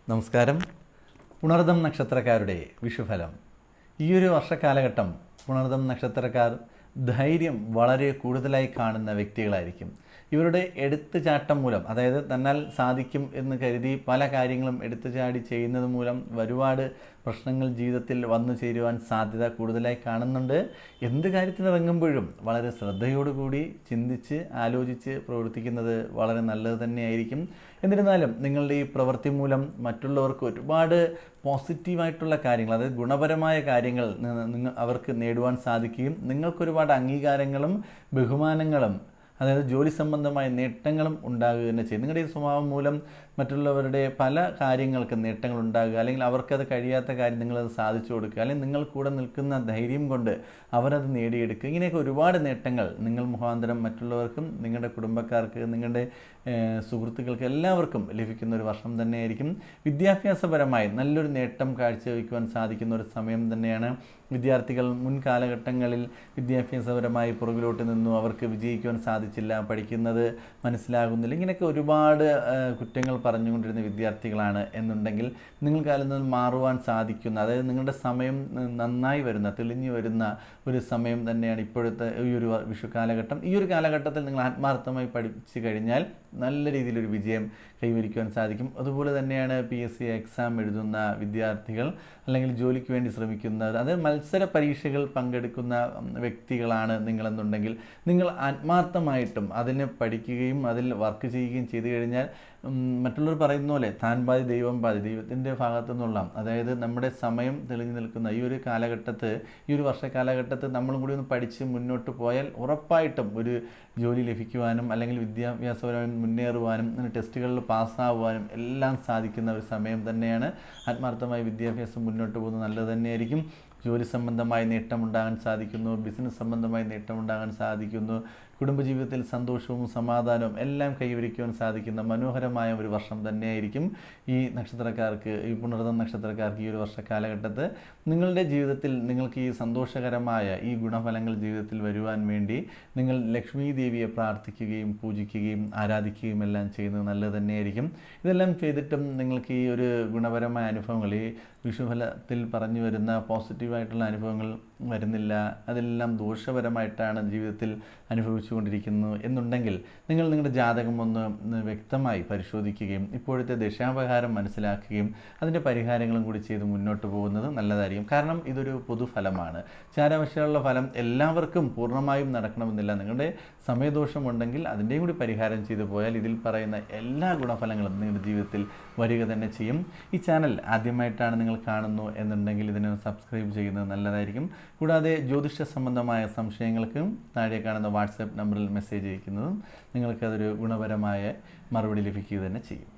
നമസ്കാരം. പുണർദം നക്ഷത്രക്കാരുടെ വിഷുഫലം. ഈയൊരു വർഷക്കാലഘട്ടം പുണർദം നക്ഷത്രക്കാർ ധൈര്യം വളരെ കൂടുതലായി കാണുന്ന വ്യക്തികളായിരിക്കും. ഇവരുടെ എടുത്തുചാട്ടം മൂലം, അതായത് തന്നാൽ സാധിക്കും എന്ന് കരുതി പല കാര്യങ്ങളും എടുത്തുചാടി ചെയ്യുന്നത് മൂലം ഒരുപാട് പ്രശ്നങ്ങൾ ജീവിതത്തിൽ വന്നു ചേരുവാൻ സാധ്യത കൂടുതലായി കാണുന്നുണ്ട്. എന്ത് കാര്യത്തിനിറങ്ങുമ്പോഴും വളരെ ശ്രദ്ധയോടുകൂടി ചിന്തിച്ച് ആലോചിച്ച് പ്രവർത്തിക്കുന്നത് വളരെ നല്ലത് തന്നെയായിരിക്കും. എന്നിരുന്നാലും നിങ്ങളുടെ ഈ പ്രവൃത്തി മൂലം മറ്റുള്ളവർക്ക് ഒരുപാട് പോസിറ്റീവായിട്ടുള്ള കാര്യങ്ങൾ, അതായത് ഗുണപരമായ കാര്യങ്ങൾ അവർക്ക് നേടുവാൻ സാധിക്കുകയും നിങ്ങൾക്കൊരുപാട് അംഗീകാരങ്ങളും ബഹുമാനങ്ങളും, അതായത് ജോലി സംബന്ധമായ നേട്ടങ്ങളും ഉണ്ടാകുക തന്നെ ചെയ്യും. നിങ്ങളുടെ ഈ സ്വഭാവം മൂലം മറ്റുള്ളവരുടെ പല കാര്യങ്ങൾക്ക് നേട്ടങ്ങൾ ഉണ്ടാകുക, അല്ലെങ്കിൽ അവർക്കത് കഴിയാത്ത കാര്യം നിങ്ങളത് സാധിച്ചു കൊടുക്കുക, അല്ലെങ്കിൽ നിങ്ങൾ കൂടെ നിൽക്കുന്ന ധൈര്യം കൊണ്ട് അവരത് നേടിയെടുക്കുക. ഇങ്ങനെയൊക്കെ ഒരുപാട് നേട്ടങ്ങൾ നിങ്ങൾ മുഖാന്തരം മറ്റുള്ളവർക്കും നിങ്ങളുടെ കുടുംബക്കാർക്ക്, നിങ്ങളുടെ സുഹൃത്തുക്കൾക്ക് എല്ലാവർക്കും ലഭിക്കുന്ന ഒരു വർഷം തന്നെയായിരിക്കും. വിദ്യാഭ്യാസപരമായി നല്ലൊരു നേട്ടം കാഴ്ചവെക്കുവാൻ സാധിക്കുന്ന ഒരു സമയം തന്നെയാണ്. വിദ്യാർത്ഥികൾ മുൻകാലഘട്ടങ്ങളിൽ വിദ്യാഭ്യാസപരമായി പുറകിലോട്ട് നിന്നു, അവർക്ക് വിജയിക്കുവാൻ സാധിച്ചില്ല, പഠിക്കുന്നത് മനസ്സിലാകുന്നില്ല, ഇങ്ങനെയൊക്കെ ഒരുപാട് കുറ്റങ്ങൾ പറഞ്ഞുകൊണ്ടിരുന്ന വിദ്യാർത്ഥികളാണ് എന്നുണ്ടെങ്കിൽ നിങ്ങൾക്ക് അതിൽ നിന്ന് മാറുവാൻ സാധിക്കുന്ന, അതായത് നിങ്ങളുടെ സമയം നന്നായി വരുന്ന, തെളിഞ്ഞു വരുന്ന ഒരു സമയം തന്നെയാണ് ഇപ്പോഴത്തെ ഈ ഒരു വിഷു കാലഘട്ടം. ഈ ഒരു കാലഘട്ടത്തിൽ നിങ്ങൾ ആത്മാർത്ഥമായി പഠിച്ചു കഴിഞ്ഞാൽ നല്ല രീതിയിലൊരു വിജയം കൈവരിക്കുവാൻ സാധിക്കും. അതുപോലെ തന്നെയാണ് PSC എക്സാം എഴുതുന്ന വിദ്യാർത്ഥികൾ, അല്ലെങ്കിൽ ജോലിക്ക് വേണ്ടി ശ്രമിക്കുന്നവർ, അത് മത്സര പരീക്ഷകൾ പങ്കെടുക്കുന്ന വ്യക്തികളാണ് നിങ്ങളെന്നുണ്ടെങ്കിൽ നിങ്ങൾ ആത്മാർത്ഥമായിട്ടും അതിനെ പഠിക്കുകയും അതിൽ വർക്ക് ചെയ്യുകയും ചെയ്തു കഴിഞ്ഞാൽ മറ്റുള്ളവർ പറയുന്ന പോലെ താൻ പാതി ദൈവം പാതി, ദൈവത്തിൻ്റെ ഭാഗത്തു നിന്നുള്ള, അതായത് നമ്മുടെ സമയം തെളിഞ്ഞു നിൽക്കുന്ന ഈ ഒരു കാലഘട്ടത്ത്, ഈ ഒരു വർഷക്കാലഘട്ടത്ത് നമ്മളും കൂടി ഒന്ന് പഠിച്ച് മുന്നോട്ട് പോയാൽ ഉറപ്പായിട്ടും ഒരു ജോലി ലഭിക്കുവാനും അല്ലെങ്കിൽ വിദ്യാഭ്യാസപരമായി മുന്നേറുവാനും ടെസ്റ്റുകളിൽ പാസ്സാവാനും എല്ലാം സാധിക്കുന്ന ഒരു സമയം തന്നെയാണ്. ആത്മാർത്ഥമായി വിദ്യാഭ്യാസം മുന്നോട്ട് പോകുന്നത് നല്ലത് തന്നെയായിരിക്കും. ജോലി സംബന്ധമായി നേട്ടമുണ്ടാകാൻ സാധിക്കുന്നു, ബിസിനസ് സംബന്ധമായി നേട്ടമുണ്ടാകാൻ സാധിക്കുന്നു, കുടുംബജീവിതത്തിൽ സന്തോഷവും സമാധാനവും എല്ലാം കൈവരിക്കുവാൻ സാധിക്കുന്ന മനോഹരമായ ഒരു വർഷം തന്നെയായിരിക്കും ഈ നക്ഷത്രക്കാർക്ക്, ഈ പുണർദം നക്ഷത്രക്കാർക്ക് ഈ ഒരു വർഷക്കാലഘട്ടത്ത്. നിങ്ങളുടെ ജീവിതത്തിൽ നിങ്ങൾക്ക് ഈ സന്തോഷകരമായ ഈ ഗുണഫലങ്ങൾ ജീവിതത്തിൽ വരുവാൻ വേണ്ടി നിങ്ങൾ ലക്ഷ്മി ദേവിയെ പ്രാർത്ഥിക്കുകയും പൂജിക്കുകയും ആരാധിക്കുകയും എല്ലാം ചെയ്യുന്നത് നല്ലത് തന്നെയായിരിക്കും. ഇതെല്ലാം ചെയ്തിട്ടും നിങ്ങൾക്ക് ഈ ഒരു ഗുണപരമായ അനുഭവങ്ങൾ, ഈ വിഷുഫലത്തിൽ പറഞ്ഞു വരുന്ന പോസിറ്റീവായിട്ടുള്ള അനുഭവങ്ങൾ വരുന്നില്ല, അതെല്ലാം ദോഷപരമായിട്ടാണ് ജീവിതത്തിൽ അനുഭവിച്ചുകൊണ്ടിരിക്കുന്നു എന്നുണ്ടെങ്കിൽ നിങ്ങൾ നിങ്ങളുടെ ജാതകം ഒന്ന് വ്യക്തമായി പരിശോധിക്കുകയും ഇപ്പോഴത്തെ ദശാപഹാരം മനസ്സിലാക്കുകയും അതിൻ്റെ പരിഹാരങ്ങളും കൂടി ചെയ്ത് മുന്നോട്ട് പോകുന്നത് നല്ലതായിരിക്കും. കാരണം ഇതൊരു പൊതുഫലമാണ്. ചാരവശമുള്ള ഫലം എല്ലാവർക്കും പൂർണ്ണമായും നടക്കണമെന്നില്ല. നിങ്ങളുടെ സമയദോഷമുണ്ടെങ്കിൽ അതിൻ്റെയും കൂടി പരിഹാരം ചെയ്തു പോയാൽ ഇതിൽ പറയുന്ന എല്ലാ ഗുണഫലങ്ങളും നിങ്ങളുടെ ജീവിതത്തിൽ വരിക തന്നെ ചെയ്യും. ഈ ചാനൽ ആദ്യമായിട്ടാണ് നിങ്ങൾ കാണുന്നു എന്നുണ്ടെങ്കിൽ ഇതിനെ സബ്സ്ക്രൈബ് ചെയ്യുന്നത് നല്ലതായിരിക്കും. കൂടാതെ ജ്യോതിഷ സംബന്ധമായ സംശയങ്ങൾക്കും താഴെ കാണുന്ന വാട്സാപ്പ് നമ്പറിൽ മെസ്സേജ് അയക്കുന്നതും നിങ്ങൾക്കതൊരു ഗുണപരമായ മറുപടി ലഭിക്കുക തന്നെ ചെയ്യും.